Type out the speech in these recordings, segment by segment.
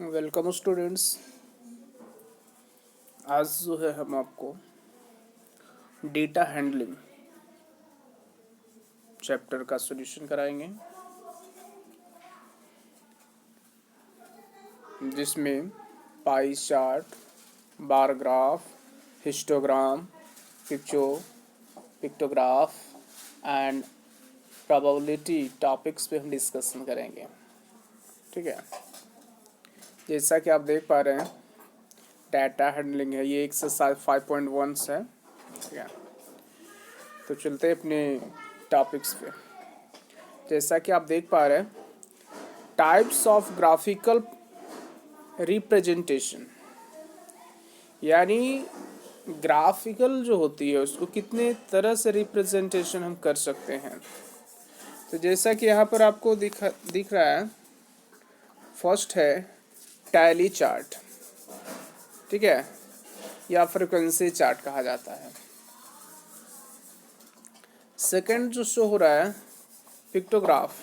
Welcome students. आज जो है हम आपको डेटा हैंडलिंग चैप्टर का सॉल्यूशन कराएंगे, जिसमें pie chart, bar graph, histogram, pictograph and probability topics पे हम डिस्कशन करेंगे। ठीक है, जैसा कि आप देख पा रहे हैं डाटा हैंडलिंग है, ये एक्सरसाइज 5.1 है। ठीक है, तो चलते हैं अपने टॉपिक्स पे। जैसा कि आप देख पा रहे हैं, टाइप्स ऑफ ग्राफिकल रिप्रेजेंटेशन, यानी ग्राफिकल जो होती है उसको कितने तरह से रिप्रेजेंटेशन हम कर सकते हैं। तो जैसा कि यहाँ पर आपको दिख रहा है, फर्स्ट है टैली चार्ट, ठीक है, या फ्रीक्वेंसी चार्ट कहा जाता है। सेकंड जो शो हो रहा है पिक्टोग्राफ,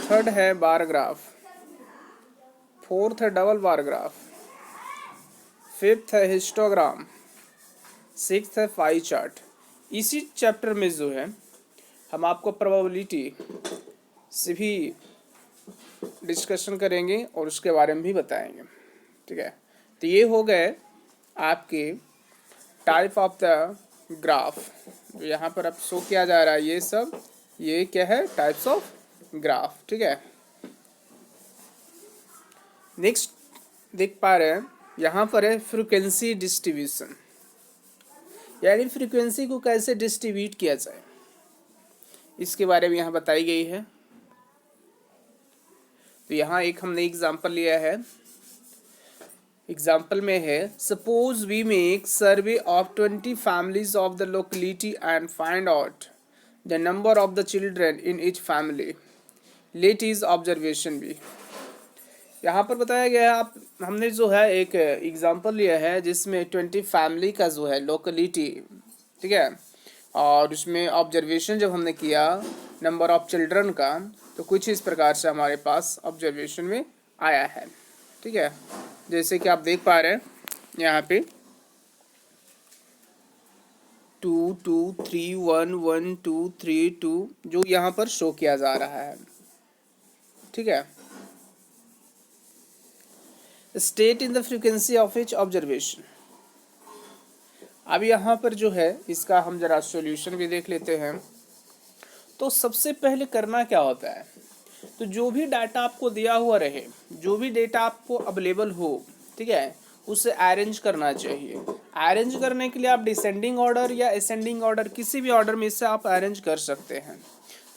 थर्ड है बार ग्राफ, फोर्थ है डबल बार ग्राफ, फिफ्थ है हिस्टोग्राम, सिक्स्थ है पाई चार्ट। इसी चैप्टर में जो है हम आपको प्रोबेबिलिटी से भी डिस्कशन करेंगे और उसके बारे में भी बताएंगे। ठीक है, तो ये हो गए आपके टाइप ऑफ द ग्राफ, जो यहाँ पर अब शो किया जा रहा है। ये क्या है, टाइप्स ऑफ ग्राफ। ठीक है, नेक्स्ट देख पा रहे हैं यहाँ पर है फ्रीक्वेंसी डिस्ट्रीब्यूशन, यानी फ्रीक्वेंसी को कैसे डिस्ट्रीब्यूट किया जाए, इसके बारे में यहाँ बताई गई है। तो यहाँ एक हमने एग्जांपल लिया है। एग्जाम्पल में है, suppose we make survey of 20 families of the locality and find out the number of the children in each family, let is observation be. यहाँ पर बताया गया है, हमने जो है एक एग्जाम्पल लिया है जिसमें 20 फैमिली का जो है लोकेलिटी, ठीक है, और उसमें ऑब्जर्वेशन जब हमने किया नंबर ऑफ चिल्ड्रन का, तो कुछ इस प्रकार से हमारे पास ऑब्जर्वेशन में आया है। ठीक है, जैसे कि आप देख पा रहे हैं यहाँ पे 2 2 3 1 1 2 3 2 जो यहाँ पर शो किया जा रहा है। ठीक है, state in the frequency of each observation. अब यहाँ पर जो है इसका हम जरा सॉल्यूशन भी देख लेते हैं। तो सबसे पहले करना क्या होता है, तो जो भी डाटा आपको दिया हुआ रहे, जो भी डेटा आपको अवेलेबल हो, ठीक है, उसे अरेंज करना चाहिए। अरेंज करने के लिए आप डिसेंडिंग ऑर्डर या असेंडिंग ऑर्डर, किसी भी ऑर्डर में से आप अरेंज कर सकते हैं।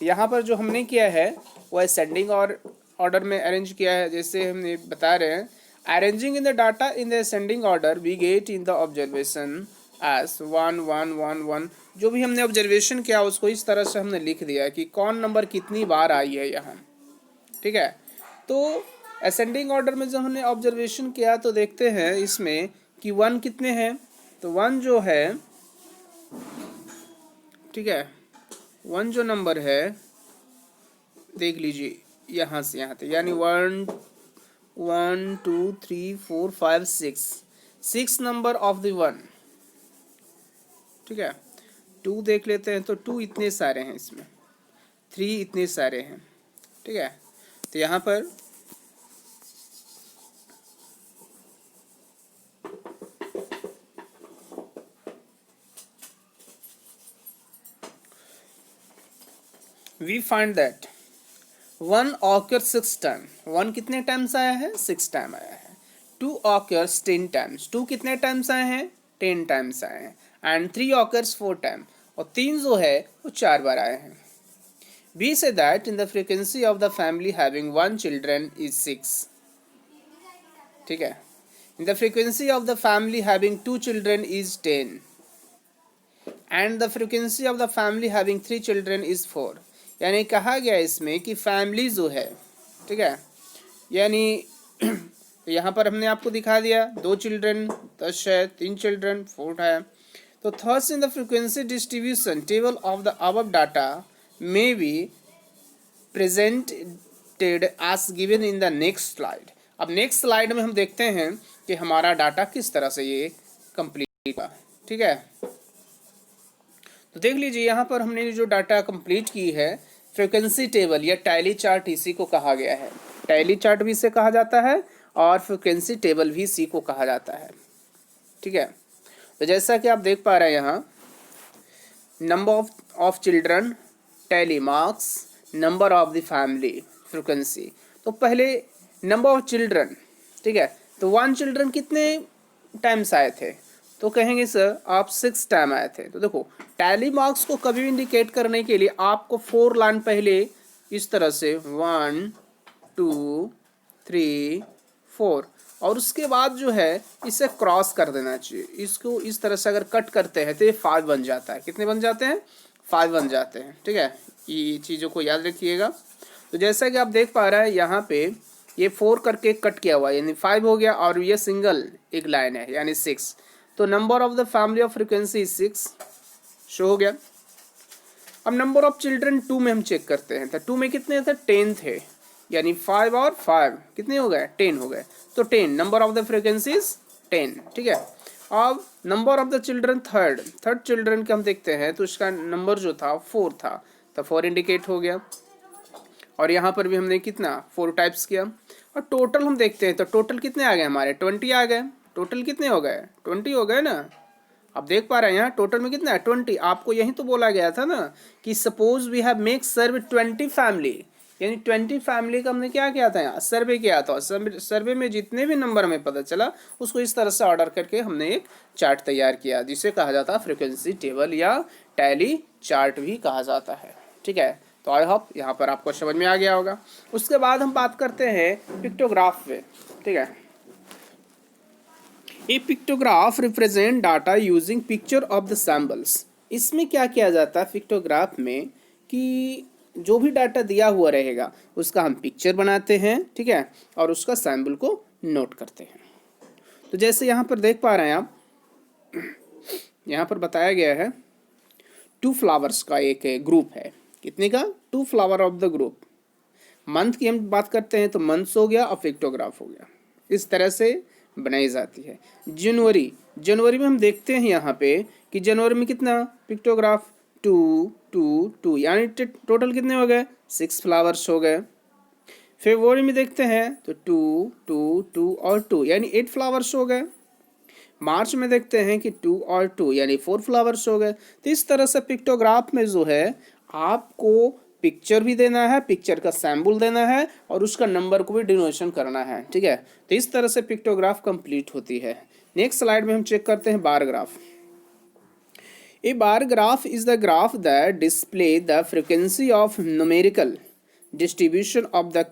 यहाँ पर जो हमने किया है वो असेंडिंग और ऑर्डर में अरेंज किया है। जैसे हमने बता रहे हैं, arranging in the data in the ascending order we get in the observation as 1 1 1 1। जो भी हमने ऑब्जर्वेशन किया उसको इस तरह से हमने लिख दिया कि कौन नंबर कितनी बार आई है यहाँ। ठीक है, तो असेंडिंग ऑर्डर में जब हमने ऑब्जर्वेशन किया तो देखते हैं इसमें कि 1 कितने हैं, तो 1 जो है, ठीक है, 1 जो नंबर है देख लीजिए यहाँ से यहाँ तक, यानी 1 1 2 3 4 5 6 नंबर ऑफ द 1। ठीक है, 2 देख लेते हैं तो 2 इतने सारे हैं इसमें, 3 इतने सारे हैं। ठीक है, तो यहाँ पर we find that 1 occurs 6 time. 1 कितने टाइम्स आया है, 6 टाइम आया है। 2 occurs 10 टाइम्स। 2 कितने टाइम्स आए हैं, 10 टाइम्स आए हैं। एंड 3 occurs 4 टाइम, और 3 जो है वो 4 बार आए हैं। We say that in the frequency of the family having 1 children is 6। ठीक है, in the frequency of the family having 2 children is 10 and the frequency of the family having 3 children is 4। यानी कहा गया इसमें कि फैमिली जो है, ठीक है, यानी तो यहाँ पर हमने आपको दिखा दिया 2 चिल्ड्रन 10 है, 3 चिल्ड्रन 4 है। तो thus in the frequency distribution table of the above data may be present completed as given in the next slide. अब नेक्स्ट स्लाइड में हम देखते हैं कि हमारा डाटा किस तरह से ये कंप्लीट हुआ। ठीक है, तो देख लीजिए यहाँ पर हमने जो डाटा कंप्लीट की है, फ्रीक्वेंसी टेबल या टैली चार्ट इसी को कहा गया है। टैली चार्ट भी इसे कहा जाता है और फ्रीक्वेंसी टेबल भी इसी को कहा जाता है। ठीक है, तो जैसा कि आप देख पा रहे हैं यहाँ, number of children, tally marks, number of the family, frequency. तो पहले नंबर ऑफ चिल्ड्रन, ठीक है, तो 1 चिल्ड्रन कितने टाइम्स आए थे, तो कहेंगे सर आप 6 टाइम आए थे। तो देखो टैली मार्क्स को कभी भी इंडिकेट करने के लिए आपको 4 लाइन पहले इस तरह से 1 2 3 4 और उसके बाद जो है इसे क्रॉस कर देना चाहिए। इसको इस तरह से अगर कट करते हैं तो ये 5 बन जाता है। कितने बन जाते हैं? 5 बन जाते हैं। ठीक है, ये चीज़ों को याद रखिएगा। तो जैसा कि आप देख पा रहे हैं यहाँ पे ये 4 करके कट किया हुआ है, यानी 5 हो गया और ये सिंगल एक लाइन है यानी 6। तो number of the family of frequency is 6 show हो गया। अब नंबर ऑफ चिल्ड्रन 2 में हम चेक करते हैं, तो 2 में कितने थे? 10 थे, यानी 5 और 5 कितने हो गए? 10 हो गए। तो 10 number of the frequency is 10। ठीक है, अब number of the children third children के हम देखते हैं तो उसका नंबर जो था 4 था, तो 4 इंडिकेट हो गया। और यहाँ पर भी हमने कितना 4 टाइप्स किया। और टोटल हम देखते हैं तो टोटल कितने आ गए हमारे? 20 आ गए। टोटल कितने हो गए? 20 हो गए ना। अब देख पा रहे हैं यहाँ टोटल में कितना है? 20। आपको यही तो बोला गया था ना कि suppose we have make survey 20 family, यानी 20 फैमिली का हमने क्या किया था? यहाँ सर्वे किया था। सर्वे में जितने भी नंबर हमें पता चला उसको इस तरह से ऑर्डर करके हमने एक चार्ट तैयार किया जिसे कहा जाता है फ्रीक्वेंसी टेबल या टैली चार्ट भी कहा जाता है। ठीक है, तो आई होप यहाँ पर आपको समझ में आ गया होगा। उसके बाद हम बात करते हैं पिक्टोग्राफ पे। ठीक है, a pictograph represent data using picture of the samples. इसमें क्या किया जाता है पिक्टोग्राफ में कि जो भी डाटा दिया हुआ रहेगा उसका हम पिक्चर बनाते हैं। ठीक है, और उसका सैम्पल को नोट करते हैं। तो जैसे यहाँ पर देख पा रहे हैं आप, यहाँ पर बताया गया है 2 फ्लावर्स का एक ग्रुप है। कितने का? 2 flower of the group. Month की हम बात करते हैं तो मंथ्स हो गया और पिक्टोग्राफ हो गया। इस तरह से बनाई जाती है। जनवरी में हम देखते हैं यहाँ पे कि जनवरी में कितना पिक्टोग्राफ? 2 2 2, यानी टोटल कितने हो गए? 6 फ्लावर्स हो गए। फरवरी में देखते हैं तो 2 2 2 और 2, यानी 8 फ्लावर्स हो गए। मार्च में देखते हैं कि 2 और 2, यानी 4 फ्लावर्स हो गए। तो इस तरह से पिक्टोग्राफ में जो है आपको पिक्चर भी देना है, पिक्चर का सैम्पल देना है और उसका नंबर को भी डिनोशन करना है। ठीक है, तो इस तरह से पिक्टोग्राफ कंप्लीट होती है। नेक्स्ट स्लाइड में हम चेक करते हैं bar graph. A bar graph is the graph that display the frequency of numerical distribution of the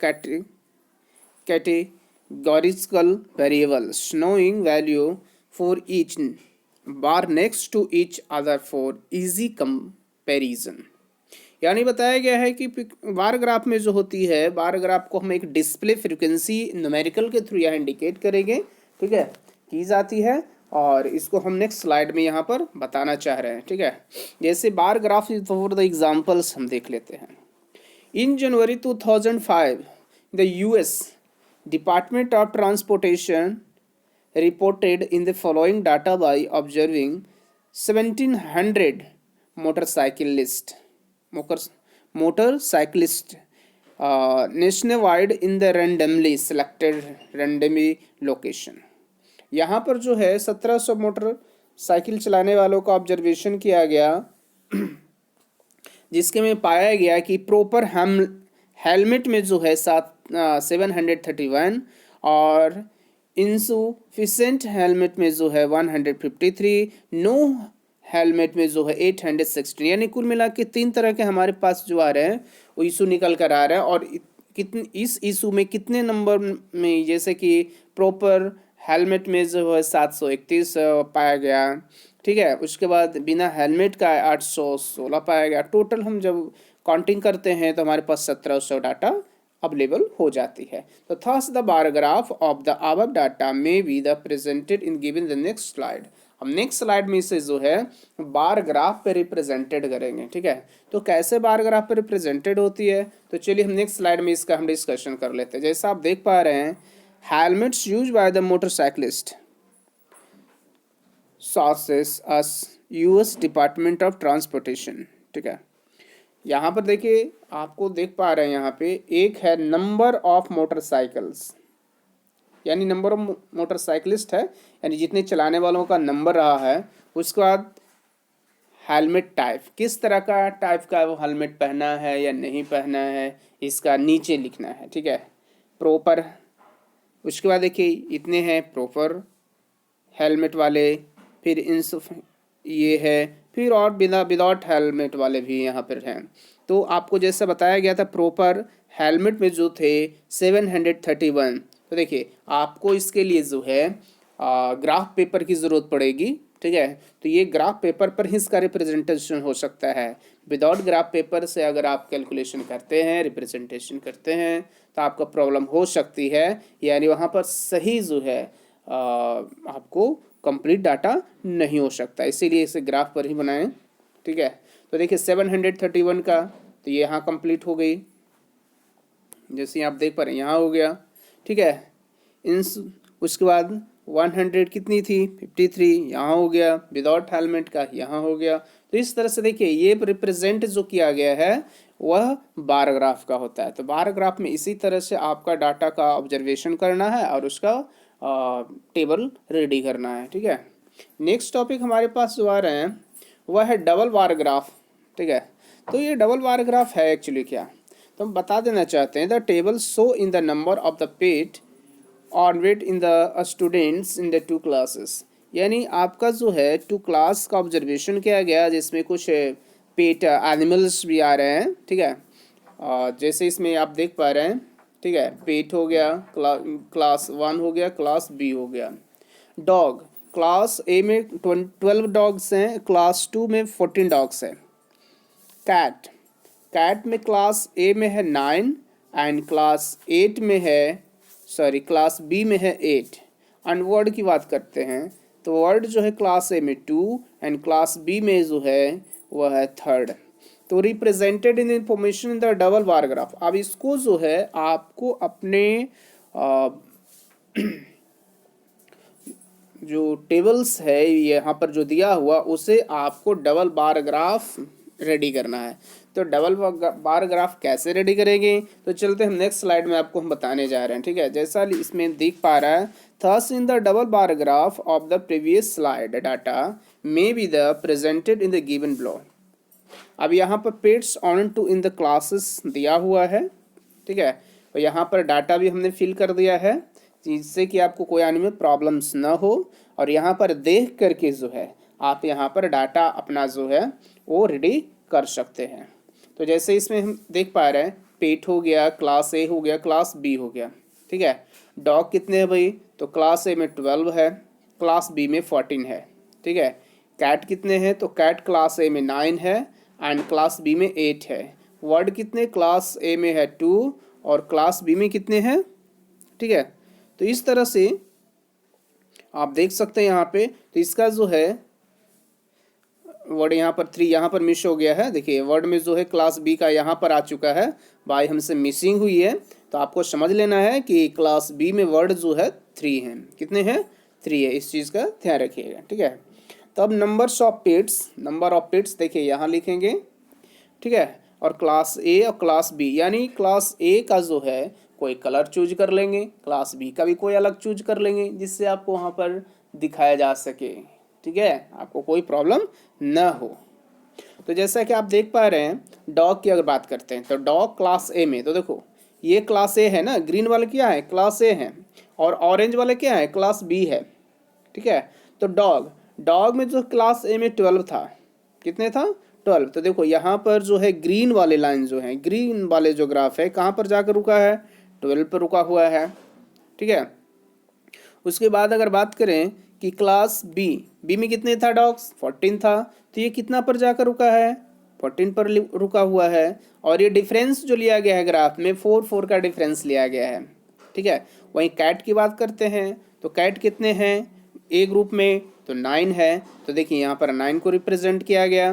categorical variable showing value for each bar next to each other for easy comparison। यानी बताया गया है कि bar graph में जो होती है, bar graph को हम एक डिस्प्ले फ्रीक्वेंसी न्यूमेरिकल के थ्रू यहाँ इंडिकेट करेंगे। ठीक है, की जाती है और इसको हम नेक्स्ट स्लाइड में यहाँ पर बताना चाह रहे हैं। ठीक है, जैसे bar graph for the examples हम देख लेते हैं। इन जनवरी 2005 the US department of transportation reported in the following data by observing 1700 motorcyclists nationwide in the randomly selected randomly location। यहाँ पर जो है 1700 मोटर साइकिल चलाने वालों का ऑब्जर्वेशन किया गया जिसके में पाया गया कि प्रॉपर हेलमेट में जो है 731 और इनसुफिशेंट हेलमेट में जो है 153, नो हेलमेट में जो है 816, यानी कुल मिला के 3 तरह के हमारे पास जो आ रहे हैं वो इशू निकल कर आ रहे हैं। और कितने इस इशू में कितने नंबर में, जैसे कि प्रॉपर हेलमेट में जो है 731 पाया गया। ठीक है, उसके बाद बिना हेलमेट का 816 पाया गया। टोटल हम जब काउंटिंग करते हैं तो हमारे पास 1700 डाटा अवेलेबल हो जाती है। तो thus the bar graph of the above data may be the presented in given the next slide. हम नेक्स्ट स्लाइड में इसे जो है बार ग्राफ पे रिप्रेजेंटेड करेंगे, ठीक है। तो कैसे बार ग्राफ पे रिप्रेजेंटेड होती है, तो चलिए हम नेक्स्ट स्लाइड में इसका हम डिस्कशन कर लेते हैं। जैसा आप देख पा रहे हैं, helmets use by the motorcyclist sources as US department of transportation, ठीक है। यहाँ पर देखिए, आपको देख पा रहे हैं यहाँ पे एक है नंबर ऑफ मोटरसाइकिल्स, यानी नंबर ऑफ मोटरसाइकिलिस्ट है, यानी जितने चलाने वालों का नंबर रहा है। उसके बाद हेलमेट टाइप, किस तरह का टाइप का वो हेलमेट पहना है या नहीं पहना है, इसका नीचे लिखना है, ठीक है। प्रॉपर, उसके बाद देखिए इतने हैं प्रॉपर हेलमेट वाले, फिर ये है, फिर और बिना विदाउट हेलमेट वाले भी यहाँ पर हैं। तो आपको जैसा बताया गया था, प्रॉपर हेलमेट में जो थे 731। तो देखिए आपको इसके लिए जो है ग्राफ पेपर की ज़रूरत पड़ेगी, ठीक है। तो ये ग्राफ पेपर पर ही इसका रिप्रेजेंटेशन हो सकता है। विदाउट ग्राफ पेपर से अगर आप कैलकुलेशन करते हैं, रिप्रेजेंटेशन करते हैं, तो आपका प्रॉब्लम हो सकती है, यानी वहाँ पर सही जो है आपको कंप्लीट डाटा नहीं हो सकता, इसीलिए इसे ग्राफ पर ही बनाएं, ठीक है। तो देखिए 731 का तो ये यहाँ कंप्लीट हो गई, जैसे आप देख पा रहे हैं यहाँ हो गया, ठीक है। इन उसके बाद 100 कितनी थी 53, यहाँ हो गया, विदाउट हेलमेट का यहाँ हो गया। तो इस तरह से देखिए ये रिप्रेजेंट जो किया गया है वह बार ग्राफ का होता है। तो बार ग्राफ में इसी तरह से आपका डाटा का ऑब्जर्वेशन करना है और उसका टेबल रेडी करना है, ठीक है। नेक्स्ट टॉपिक हमारे पास जो आ रहे हैं वह है डबल बार ग्राफ, ठीक है। तो ये डबल बार ग्राफ है एक्चुअली क्या, तो हम बता देना चाहते हैं, the table show in the number of the pet on weight in the students in the two classes, यानी आपका जो है टू क्लास का ऑब्जर्वेशन किया गया, जिसमें कुछ पेट एनिमल्स भी आ रहे हैं, ठीक है। जैसे इसमें आप देख पा रहे हैं, ठीक है, पेट हो गया, क्लास 1 हो गया, क्लास बी हो गया। डॉग, क्लास ए में 12 डॉग्स हैं, क्लास 2 में 14 डॉग्स हैं। कैट, कैट में क्लास ए में है 9 एंड क्लास 8 में है, सॉरी क्लास बी में है 8। एंड वर्ड की बात करते हैं तो वर्ड जो है क्लास ए में 2 एंड क्लास बी में जो है वह है 3rd। तो represented in information in the double bar graph. अब इसको जो है आपको अपने जो टेबल्स है यहाँ पर जो दिया हुआ उसे आपको डबल बार ग्राफ रेडी करना है। तो डबल बार ग्राफ कैसे रेडी करेंगे, तो चलते हम नेक्स्ट स्लाइड में आपको हम बताने जा रहे हैं, ठीक है। जैसा इसमें देख पा रहा है, thus in the double bar graph of the previous slide data may be the presented in the given block. अब यहाँ पर pets on two in the classes दिया हुआ है, ठीक है। और यहाँ पर डाटा भी हमने फिल कर दिया है, जिससे कि आपको कोई आने में प्रॉब्लम्स ना हो। और यहाँ पर देख करके जो है आप यहाँ पर डाटा अपना जो है वो रेडी कर सकते हैं। तो जैसे इसमें हम देख पा रहे हैं, पेट हो गया, क्लास ए हो गया, क्लास बी हो गया, ठीक है। डॉग कितने हैं भाई, तो क्लास ए में 12 है, क्लास बी में 14 है, ठीक है। कैट कितने हैं, तो कैट क्लास ए में 9 है एंड क्लास बी में 8 है। वर्ड कितने, क्लास ए में है 2 और क्लास बी में कितने हैं, ठीक है। तो इस तरह से आप देख सकते हैं यहाँ पे। तो इसका जो है वर्ड यहाँ पर 3 यहाँ पर मिस हो गया है, देखिए वर्ड में जो है क्लास बी का यहाँ पर आ चुका है, बाई हमसे मिसिंग हुई है। तो आपको समझ लेना है कि क्लास बी में वर्ड जो है 3 हैं, कितने हैं 3 है, इस चीज़ का ध्यान रखिएगा, ठीक है। तो अब नंबर ऑफ पेट्स देखिए यहाँ लिखेंगे, ठीक है। और क्लास ए और क्लास बी, यानी क्लास ए का जो है कोई कलर चूज कर लेंगे, क्लास बी का भी कोई अलग चूज कर लेंगे, जिससे आपको वहाँ पर दिखाया जा सके, ठीक है, आपको कोई प्रॉब्लम न हो। तो जैसा कि आप देख पा रहे हैं, डॉग की अगर बात करते हैं तो डॉग क्लास ए में, तो देखो ये क्लास ए है ना, ग्रीन वाले क्या है क्लास ए है, और ऑरेंज वाले क्या है क्लास बी है, ठीक है। तो डॉग में जो क्लास ए में 12 था, कितने था 12। तो देखो यहाँ पर जो है ग्रीन वाले लाइन जो है, ग्रीन वाले जो ग्राफ है कहाँ पर जाकर रुका है, 12 पर रुका हुआ है, ठीक है। उसके बाद अगर बात करें कि क्लास बी में कितने था डॉग्स, 14 था, तो ये कितना पर जाकर रुका है, 14 पर रुका हुआ है। और ये डिफरेंस जो लिया गया है ग्राफ में 4 का डिफरेंस लिया गया है, ठीक है। वहीं कैट की बात करते हैं तो कैट कितने हैं, ए ग्रुप में तो 9 है, तो देखिए यहाँ पर 9 को रिप्रेजेंट किया गया,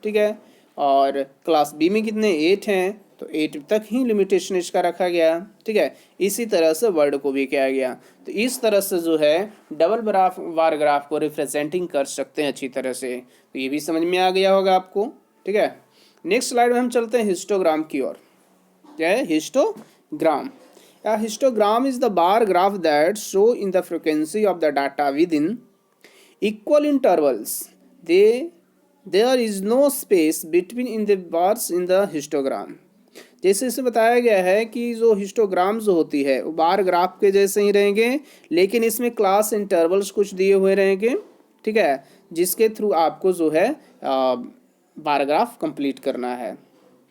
ठीक है। और क्लास बी में कितने 8 हैं, तो 8 तक ही लिमिटेशन इसका रखा गया, ठीक है। इसी तरह से वर्ड को भी किया गया। तो इस तरह से जो है डबल ग्राफ बार ग्राफ को रिप्रेजेंटिंग कर सकते हैं अच्छी तरह से। तो ये भी समझ में आ गया होगा आपको, ठीक है। नेक्स्ट स्लाइड में हम चलते हैं हिस्टोग्राम की ओर। क्या है histogram? A histogram is the bar graph that show in the frequency of the data within equal intervals. There is no space between in the bars in the histogram. जैसे इसे बताया गया है कि जो हिस्टोग्राम जो होती है वो बार ग्राफ के जैसे ही रहेंगे, लेकिन इसमें क्लास इंटरवल्स कुछ दिए हुए रहेंगे, ठीक है, जिसके थ्रू आपको जो है बार ग्राफ कंप्लीट करना है,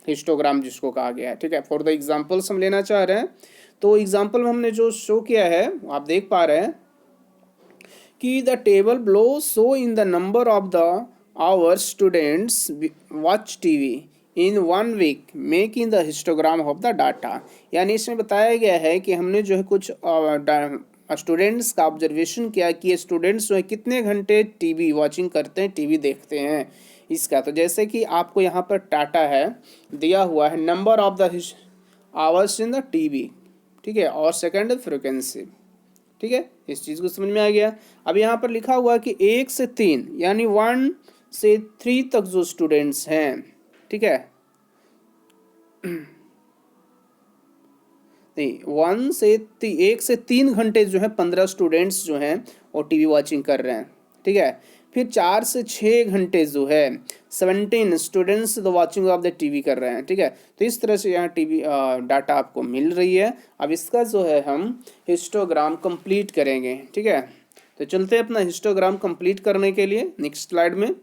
हिस्टोग्राम जिसको कहा गया है, ठीक है। फॉर द एग्जांपल्स हम लेना चाह रहे हैं, तो एग्जांपल में हमने जो शो किया है आप देख पा रहे हैं कि the table below show in the number of the hours students watch TV in 1 week making the histogram of the data. यानी इसमें बताया गया है कि हमने जो है कुछ स्टूडेंट्स का ऑब्जर्वेशन किया कि स्टूडेंट्स जो है कितने घंटे टीवी वॉचिंग करते हैं, टीवी देखते हैं इसका। तो जैसे कि आपको यहाँ पर डाटा है दिया हुआ है number of the hours in the TV, ठीक है, और सेकंड फ्रिक्वेंसी, ठीक है। इस चीज़ को समझ में आ गया। अब यहाँ पर लिखा हुआ है कि 1 से 3 यानी 1 से 3 तक जो स्टूडेंट्स हैं, ठीक है, नहीं 1 से 3 घंटे जो है 15 स्टूडेंट्स जो हैं वो टीवी वॉचिंग कर रहे हैं, ठीक है। फिर 4 से 6 घंटे जो है 17 students the watching of the TV कर रहे हैं, ठीक है। तो इस तरह से यहाँ टीवी डाटा आपको मिल रही है। अब इसका जो है हम हिस्टोग्राम कंप्लीट करेंगे, ठीक है। तो चलते हैं अपना हिस्टोग्राम कंप्लीट करने के लिए नेक्स्ट स्लाइड में।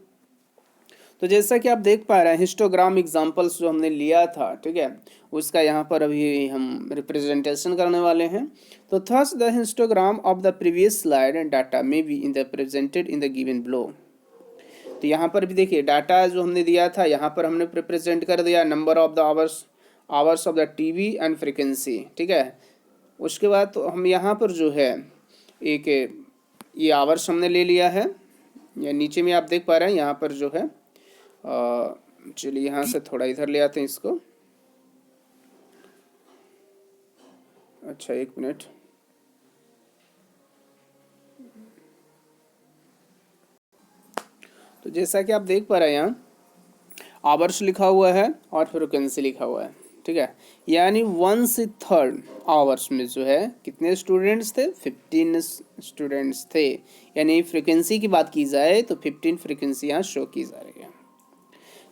तो जैसा कि आप देख पा रहे हैं हिस्टोग्राम एग्जाम्पल्स जो हमने लिया था, ठीक है, उसका यहाँ पर अभी हम रिप्रेजेंटेशन करने वाले हैं। तो thus the histogram of the previous slide and data may be in the presented in the given below. तो यहाँ पर भी देखिए डाटा जो हमने दिया था यहाँ पर हमने रिप्रेजेंट कर दिया number of the hours of the TV and frequency, ठीक है। उसके बाद तो हम यहाँ पर जो है एक ये आवर्स हमने ले लिया है, या नीचे में आप देख पा रहे हैं यहाँ पर जो है चलिए यहाँ से थोड़ा इधर ले आते हैं इसको। अच्छा 1 मिनट, तो जैसा कि आप देख पा रहे हैं यहाँ आवर्स लिखा हुआ है और फ्रिक्वेंसी लिखा हुआ है, ठीक है। यानी 1 से 3 आवर्स में जो है कितने स्टूडेंट्स थे, 15 स्टूडेंट्स थे। यानी फ्रिक्वेंसी की बात की जाए तो 15 फ्रिक्वेंसी यहाँ शो की जा रही है।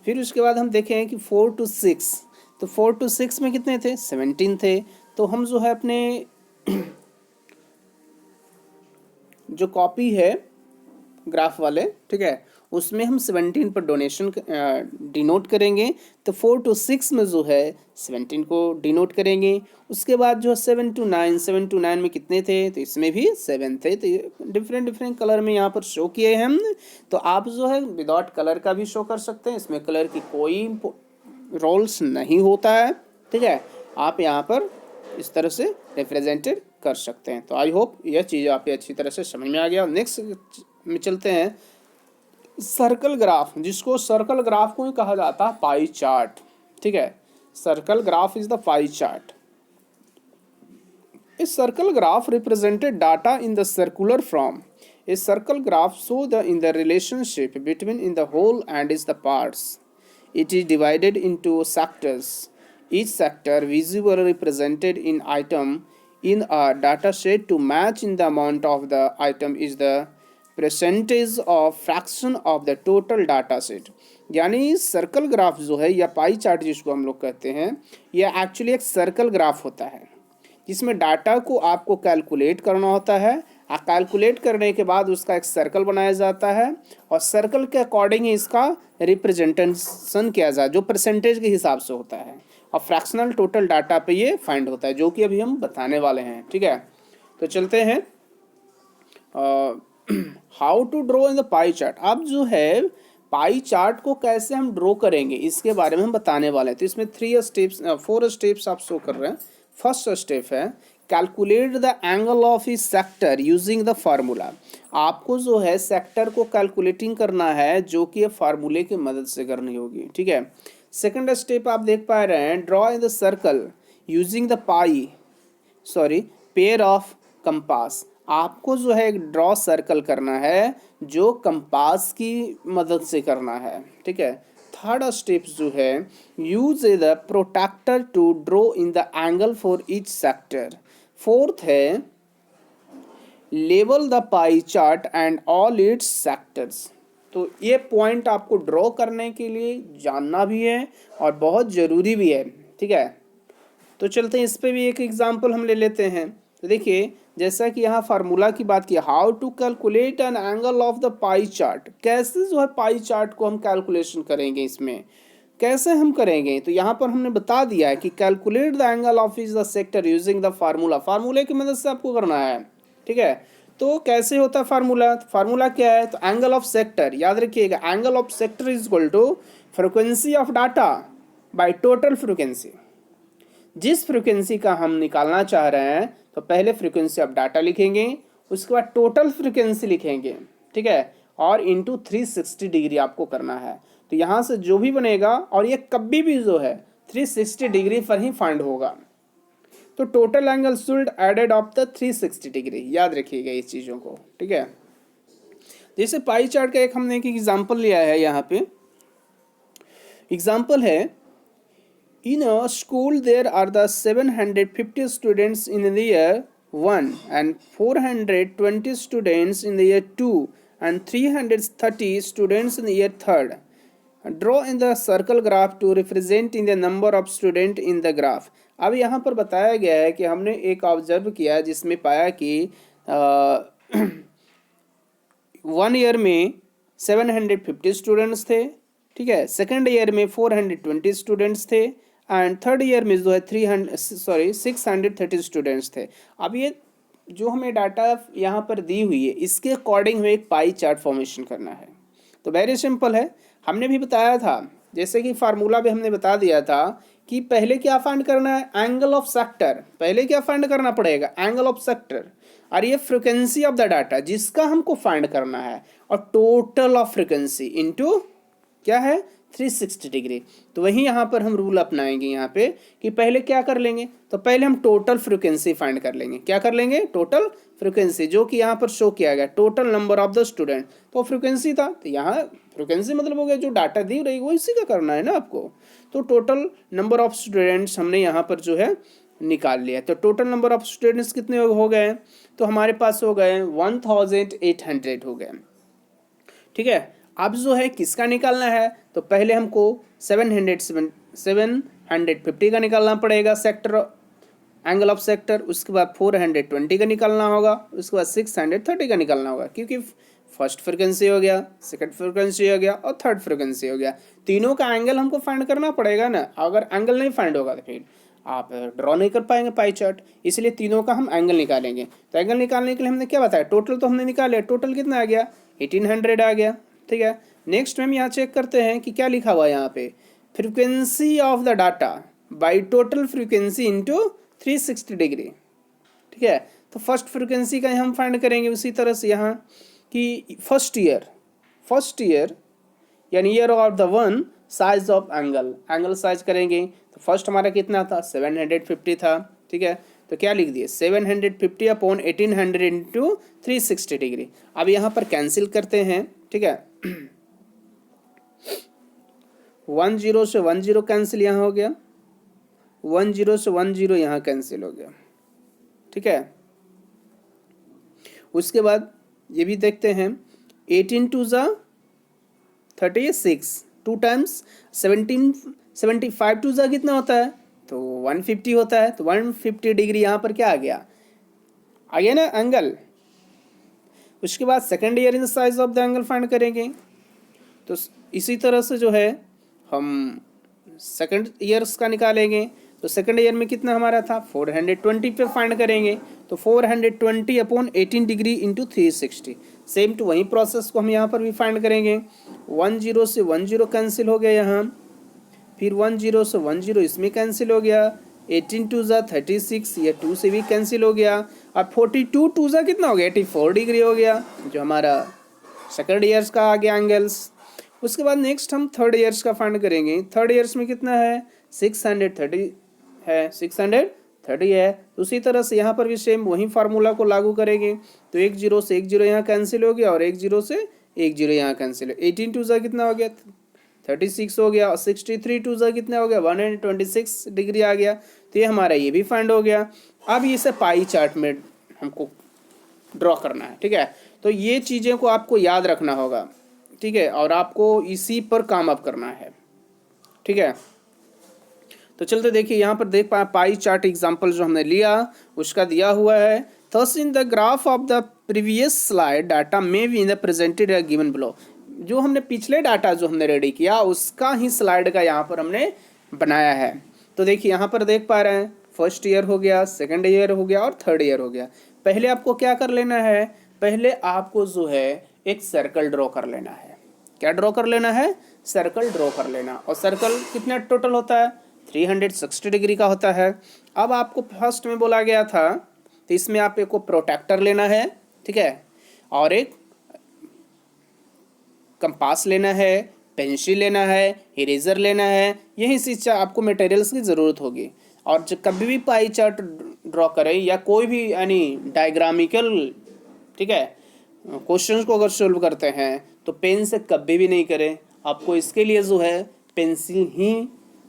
फिर उसके बाद हम देखें कि 4 to 6, तो 4 to 6 में कितने थे, 17 थे। तो हम जो है अपने जो कॉपी है ग्राफ वाले, ठीक है, उसमें हम 17 पर डोनेशन डिनोट करेंगे। तो 4 to 6 में जो है 17 को डिनोट करेंगे। उसके बाद जो 7 to 9 में कितने थे, तो इसमें भी 7 थे। तो डिफरेंट कलर में यहाँ पर शो किए हैं हम। तो आप जो है विदाउट कलर का भी शो कर सकते हैं, इसमें कलर की कोई रोल्स नहीं होता है, ठीक है। आप यहाँ पर इस तरह से रिप्रेजेंटेड कर सकते हैं। तो आई होप यह चीज़ आप अच्छी तरह से समझ में आ गया। नेक्स्ट में चलते हैं सर्कल ग्राफ, जिसको सर्कल ग्राफ को ही कहा जाता है पाई चार्ट, ठीक है। Circle graph is the pie chart. A circle graph represented data in the circular form. A circle graph show in the relationship between in the whole and is the parts. It is divided into sectors. Each sector visually represented in item in a data set to match in the amount of the item is the percentage of fraction of the total data set. यानी circle graph जो है या pie chart जिसको हम लोग कहते हैं, यह एक्चुअली एक सर्कल ग्राफ होता है जिसमें डाटा को आपको कैलकुलेट करना होता है। कैलकुलेट करने के बाद उसका एक सर्कल बनाया जाता है और सर्कल के अकॉर्डिंग ही इसका रिप्रेजेंटेशन किया जाए जो परसेंटेज के हिसाब से होता है, और फ्रैक्शनल टोटल डाटा पे ये फाइंड होता है, जो कि अभी हम बताने वाले हैं, ठीक है। तो चलते हैं how to draw in the pie chart. अब जो है पाई चार्ट को कैसे हम ड्रॉ करेंगे इसके बारे में हम बताने वाले हैं। तो इसमें 4 स्टेप्स आप शो कर रहे हैं। फर्स्ट स्टेप है कैलकुलेट द एंगल ऑफ इस सेक्टर यूजिंग द फार्मूला। आपको जो है सेक्टर को कैलकुलेटिंग करना है, जो कि फार्मूले की मदद से करनी होगी, ठीक है। सेकंड स्टेप आप देख पा रहे हैं, draw in the circle using the pair of compass. आपको जो है एक ड्रॉ सर्कल करना है जो कंपास की मदद से करना है, ठीक है। थर्ड स्टेप जो है, use the protractor to draw in the angle for each sector. Fourth है, label the pie chart and all its sectors. तो ये पॉइंट आपको ड्रॉ करने के लिए जानना भी है और बहुत ज़रूरी भी है, ठीक है। तो चलते हैं, इस पे भी एक एग्जांपल हम ले लेते हैं। तो देखिए, जैसा कि यहाँ फार्मूला की बात की, how to calculate an angle of the pie chart. कैसे जो है पाई चार्ट को हम कैलकुलेशन करेंगे, इसमें कैसे हम करेंगे, तो यहाँ पर हमने बता दिया है कि calculate the angle of is the sector using the formula. फार्मूले की मदद से आपको करना है, ठीक है। तो कैसे होता है फार्मूला, तो फार्मूला क्या है, तो एंगल ऑफ सेक्टर, याद रखिएगा, angle of sector is equal to frequency of data by total frequency. जिस फ्रिक्वेंसी का हम निकालना चाह रहे हैं, तो पहले फ्रिक्वेंसी ऑफ डाटा लिखेंगे, उसके बाद टोटल फ्रिक्वेंसी लिखेंगे, ठीक है, और इंटू 360 डिग्री आपको करना है। तो यहाँ से जो भी बनेगा, और ये कभी भी जो है 360 डिग्री पर ही फाइंड होगा। तो total angle should added of the 360 degree, याद रखिएगा इस चीज़ों को, ठीक है। जैसे पाई चार्ट का एक हमने एक एग्जाम्पल लिया है, यहाँ पे एग्जाम्पल है, in a school there are the 750 students in the year 1 and 420 students in the year 2 and 330 students in the year 3rd. Draw in the circle graph to represent in the number of student in the graph. अब यहाँ पर बताया गया है कि हमने एक observe किया जिसमें पाया कि 1 ईयर में 750 स्टूडेंट्स थे, ठीक है, सेकेंड ईयर में 420 स्टूडेंट्स थे, एंड थर्ड ईयर में जो है 630 स्टूडेंट्स थे। अब ये जो हमें डाटा यहाँ पर दी हुई है, इसके अकॉर्डिंग हमें एक पाई चार्ट फॉर्मेशन करना है। तो वेरी सिंपल है, हमने भी बताया था, जैसे कि फार्मूला भी हमने बता दिया था कि पहले क्या फाइंड करना है, एंगल ऑफ सेक्टर। पहले क्या फाइंड करना पड़ेगा, एंगल ऑफ सेक्टर, और ये फ्रिक्वेंसी ऑफ द डाटा जिसका हमको फाइंड करना है, और टोटल ऑफ फ्रिक्वेंसी इनटू क्या है 360 डिग्री। तो वहीं यहाँ पर हम रूल अपनाएंगे यहाँ पे कि पहले क्या कर लेंगे, तो पहले हम टोटल फ्रिक्वेंसी फाइंड कर लेंगे। क्या कर लेंगे, टोटल फ्रिक्वेंसी, जो कि यहाँ पर शो किया गया total number of the student, तो फ्रिक्वेंसी था, तो यहाँ फ्रिक्वेंसी मतलब हो गया जो डाटा दी रही वो इसी का करना है ना आपको। तो टोटल नंबर ऑफ स्टूडेंट्स हमने यहाँ पर जो है निकाल लिया। तो टोटल नंबर ऑफ स्टूडेंट्स कितने हो गए, तो हमारे पास हो गए 1800 हो गए, ठीक है। अब जो है किसका निकालना है, तो पहले हमको 750 का निकालना पड़ेगा सेक्टर, एंगल ऑफ सेक्टर, उसके बाद 420 का निकालना होगा, उसके बाद 630 का निकालना होगा, क्योंकि फर्स्ट फ्रिक्वेंसी हो गया, सेकंड फ्रिक्वेंसी हो गया और थर्ड फ्रिक्वेंसी हो गया। तीनों का एंगल हमको फाइंड करना पड़ेगा ना। अगर एंगल नहीं फाइंड होगा तो फिर आप ड्रॉ नहीं कर पाएंगे पाई चार्ट, इसलिए तीनों का हम एंगल निकालेंगे। तो एंगल निकालने के लिए हमने क्या बताया, टोटल तो हमने निकाले, टोटल कितना आ गया 1800 आ गया, ठीक है। नेक्स्ट हम यहाँ चेक करते हैं कि क्या लिखा हुआ है यहाँ पे, frequency of the data by total frequency into 360 degree, ठीक है। तो फर्स्ट फ्रीक्वेंसी का हम फाइंड करेंगे उसी तरह से यहाँ कि फर्स्ट ईयर यानी year of the one size of angle size करेंगे। तो फर्स्ट हमारा कितना था 750 था, ठीक है। तो क्या लिख दिए 750 अपॉन 1800 इंटू 360 डिग्री। अब यहाँ पर कैंसिल करते हैं, ठीक है। 10 से 10 कैंसिल यहाँ हो गया, 10 से 10 यहाँ कैंसिल हो गया, ठीक है। उसके बाद ये भी देखते हैं 18 टू ज़ा 36, 2 टाइम्स 75 टू ज़ा कितना होता है, तो 150 होता है। तो 150 डिग्री यहाँ पर क्या आ गया ना एंगल। उसके बाद second year in the size of the angle find करेंगे। तो इसी तरह से जो है हम सेकेंड ईयर्स का निकालेंगे। तो सेकेंड ईयर में कितना हमारा था 420 पे फाइंड करेंगे। तो 420 upon 18 degree into 360। Same to वही प्रोसेस को हम यहाँ पर भी फाइंड करेंगे। 10 से 10 कैंसिल हो गया यहाँ, फिर 10 से 10 इसमें कैंसिल हो गया, 18 टू ज़ा 36, ये 2 से भी कैंसिल हो गया। अब 42 टू ज़ा कितना हो गया, 84 डिग्री हो गया, जो हमारा सेकंड ईयर्स का आ गया एंगल्स। उसके बाद नेक्स्ट हम थर्ड ईयर्स का फाइंड करेंगे। थर्ड ईयर्स में कितना है, 630 है, 630 है। उसी तरह से यहाँ पर भी सेम वही फार्मूला को लागू करेंगे। तो 1 0 से 1 0 यहाँ कैंसिल हो गया और 1 0 से 1 0 यहाँ कैंसिल है। 18 टू ज़ा कितना हो गया, 36 हो गया और 63 टू ज़ा कितना हो गया, 126 डिग्री आ गया। तो ये हमारा ये भी फाइंड हो गया। अब इसे पाई चार्ट में हमको ड्रॉ करना है, ठीक है। तो ये चीज़ें को आपको याद रखना होगा, ठीक है, और आपको इसी पर काम अप करना है, ठीक है। तो चलते देखिए यहाँ पर देख पाए पाई चार्ट एग्जांपल जो हमने लिया उसका दिया हुआ है। Thus in the graph of the previous slide data may be in the presented given below. जो हमने पिछले डाटा जो हमने रेडी किया उसका ही स्लाइड का यहाँ पर हमने बनाया है। तो देखिए यहाँ पर देख पा रहे हैं फर्स्ट ईयर हो गया, सेकेंड ईयर हो गया और थर्ड ईयर हो गया। पहले आपको क्या कर लेना है, पहले आपको जो है एक सर्कल ड्रॉ कर लेना है। क्या ड्रॉ कर लेना है, सर्कल ड्रॉ कर लेना। और सर्कल कितना टोटल होता है, 360 डिग्री का होता है। अब आपको फर्स्ट में बोला गया था तो इसमें आप एक को प्रोटेक्टर लेना है, ठीक है, और एक कंपास लेना है, पेंसिल लेना है, इरेजर लेना है। यही चीज़ आपको मटेरियल्स की ज़रूरत होगी। और जब कभी भी पाई चार्ट ड्रॉ करें या कोई भी यानी डायग्रामिकल, ठीक है, क्वेश्चंस को अगर सोल्व करते हैं तो पेन से कभी भी नहीं करें। आपको इसके लिए जो है पेंसिल ही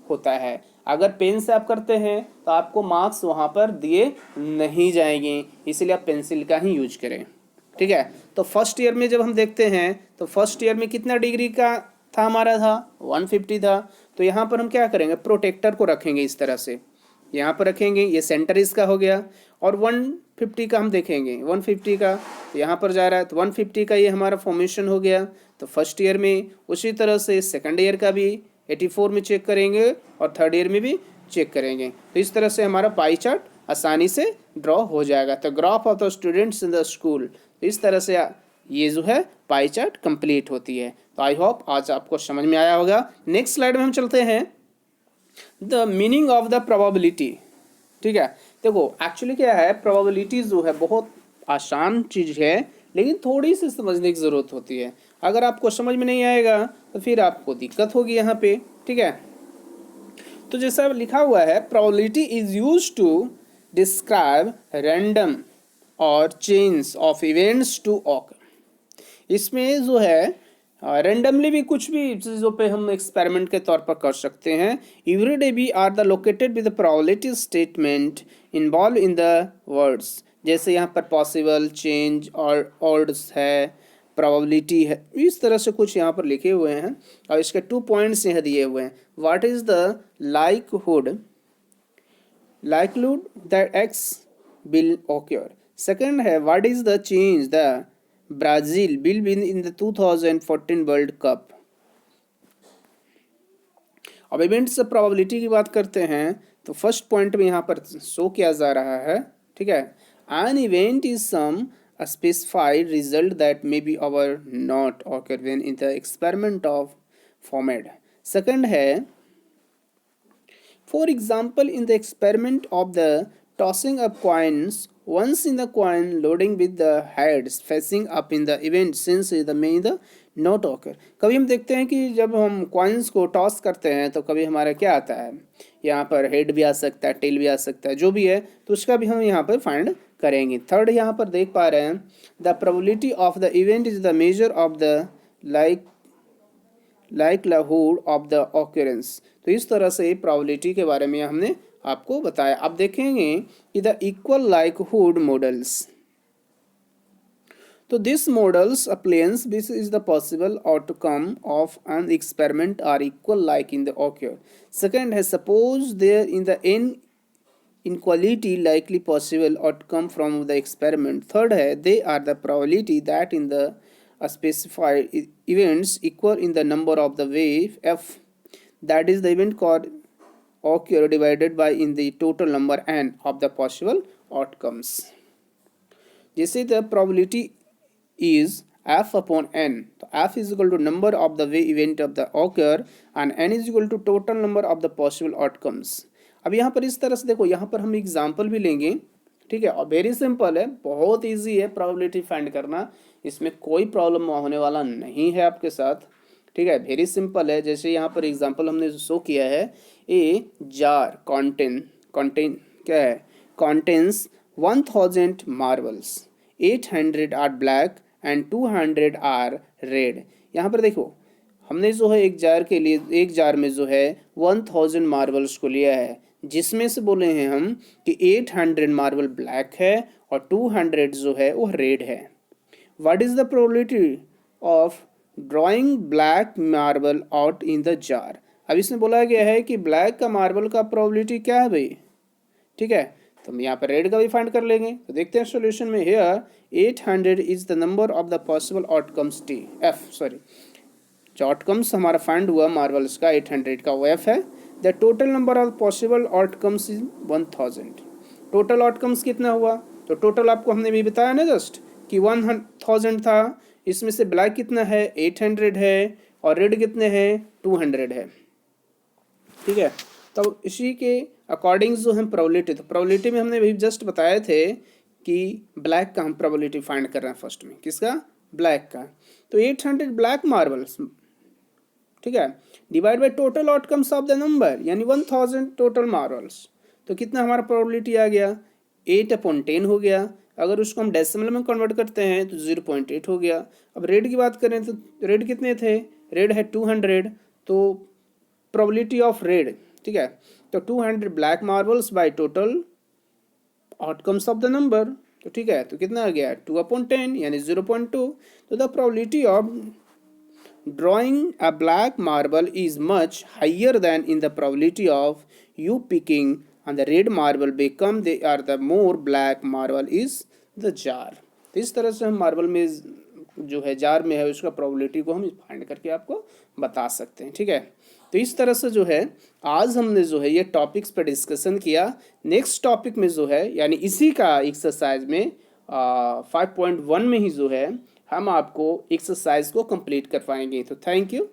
होता है। अगर पेन से आप करते हैं तो आपको मार्क्स वहाँ पर दिए नहीं जाएंगे, इसलिए आप पेंसिल का ही यूज करें, ठीक है। तो फर्स्ट ईयर में जब हम देखते हैं तो फर्स्ट ईयर में कितना डिग्री का था हमारा, था 150 था। तो यहाँ पर हम क्या करेंगे, प्रोटेक्टर को रखेंगे इस तरह से, यहाँ पर रखेंगे, ये सेंटर इसका हो गया। और 150 का हम देखेंगे, 150 का तो यहाँ पर जा रहा है, तो 150 का ये हमारा फॉर्मेशन हो गया। तो फर्स्ट ईयर में उसी तरह से सेकंड ईयर का भी 84 में चेक करेंगे और थर्ड ईयर में भी चेक करेंगे। तो इस तरह से हमारा पाई चार्ट आसानी से ड्रॉ हो जाएगा। तो graph of the students in the school, तो इस तरह से ये जो है पाई चार्ट कंप्लीट होती है। तो आई होप आज आपको समझ में आया होगा। नेक्स्ट स्लाइड में हम चलते हैं, the meaning of the probability, ठीक है। देखो एक्चुअली क्या है, प्रोबेबिलिटी जो है बहुत आसान चीज़ है लेकिन थोड़ी सी समझने की ज़रूरत होती है। अगर आपको समझ में नहीं आएगा तो फिर आपको दिक्कत होगी यहाँ पे, ठीक है। तो जैसा लिखा हुआ है, probability is used to describe random or chance of events to occur. इसमें जो है रेंडमली भी कुछ भी चीज़ों पे हम एक्सपेरिमेंट के तौर पर कर सकते हैं। Every day be are the located with the probability statement involve in the words. जैसे यहाँ पर पॉसिबल, चेंज और ऑड्स है, प्रोबेबिलिटी है, इस तरह से कुछ यहाँ पर लिखे हुए हैं। और इसके 2 पॉइंट्स यहाँ दिए हुए हैं। What is the likelihood that X will occur. Second है what is the chance the Brazil will win in the 2014 world cup. अब इवेंट से प्रोबेबिलिटी की बात करते हैं तो फर्स्ट पॉइंट में यहाँ पर शो किया जा रहा है, ठीक है, an event is some specified result that may be or not occur when in the experiment of format. Second है for example in the experiment of the tossing up coins, once in the coin loading with the heads facing up in the event since the may the not occur। कभी हम देखते हैं कि जब हम coins को toss करते हैं तो कभी हमारा क्या आता है, यहाँ पर हेड भी आ सकता है, टेल भी आ सकता है, जो भी है तो उसका भी हम यहाँ पर फाइंड करेंगे। थर्ड यहाँ पर देख पा रहे हैं, the probability of the event is the measure of the likelihood of the occurrence. तो इस तरह से प्रोबेबिलिटी के बारे में हमने आपको बताया। अब देखेंगे कि द इक्वल लाइकहुड मॉडल्स। तो this models appliance this is the possible outcome of an experiment are equal like in the occur। Second है suppose there in the n inequality likely possible outcome from the experiment। Third है they are the probability that in the specified events equal in the number of the wave f, that is the event called occur divided by in the total number n of the possible outcomes। जैसे the probability is f upon n, तो f is equal to number of the way event of the occur and n is equal to total number of the possible outcomes। अब यहाँ पर इस तरह से देखो, यहाँ पर हम एग्जाम्पल भी लेंगे, ठीक है, और वेरी सिंपल है, बहुत इजी है प्रोबेबिलिटी फाइंड करना, इसमें कोई प्रॉब्लम होने वाला नहीं है आपके साथ, ठीक है, वेरी सिंपल है। जैसे यहाँ पर एग्जांपल हमने शो किया है, ए जार कॉन्टेन क्या है, contains 1000 marbles, 800 are black and 200 are red. यहाँ पर देखो, हमने जो है एक जार के लिए, एक जार में जो है 1000 मार्बल्स को लिया है, जिसमें से बोले हैं हम कि 800 मार्बल ब्लैक है और 200 जो है वो रेड है। What is the probability of drawing black marble out in the jar. अब इसमें बोला गया है कि ब्लैक का मार्बल का प्रोबेबिलिटी क्या है भाई, ठीक है, तो हम यहाँ पर रेड का भी फाइंड कर लेंगे। तो देखते हैं सॉल्यूशन में, here 800 is the number of the possible outcomes T F, sorry, जो आउटकम्स हमारा फाइंड हुआ मार्बल्स का 800 का, वो एफ है। The total number of possible outcomes is 1000। Total outcomes कितना हुआ, तो टोटल आपको हमने भी बताया ना जस्ट कि 1000 था, इसमें से ब्लैक कितना है 800 है और रेड कितने हैं 200 है, ठीक है। तो इसी के अकॉर्डिंग जो हम प्रोबेबिलिटी, तो प्रोबेबिलिटी में हमने भी जस्ट बताए थे कि ब्लैक का हम प्रोबेबिलिटी फाइंड कर रहे हैं फर्स्ट में, किसका, ब्लैक का। तो 800 ब्लैक मार्बल्स, ठीक है, divide by total outcomes of the number, यानी 1000 टोटल मार्बल्स, तो कितना हमारा प्रोबेबिलिटी आ गया 8/10 हो गया। अगर उसको हम डेसिमल में कन्वर्ट करते हैं तो 0.8 हो गया। अब रेड की बात करें तो रेड कितने थे, रेड है 200, तो प्रोबेबिलिटी ऑफ रेड, ठीक है, तो 200 black marbles by total outcomes of the number, तो ठीक है, तो कितना आ गया 2/10 यानी 0.2। तो the probability of drawing a black marble is much higher than in the probability of you picking and the red marble become they are the more black marble is the jar। तो इस तरह से हम marble में जो है jar में है उसका प्रोबेबिलिटी को हम फाइंड करके आपको बता सकते हैं, ठीक है। तो इस तरह से जो है आज हमने जो है ये टॉपिक्स पर डिस्कशन किया। नेक्स्ट टॉपिक में जो है यानी इसी का एक्सरसाइज में 5.1 में ही जो है हम आपको एक्सरसाइज को कंप्लीट कर पाएंगे। तो थैंक यू।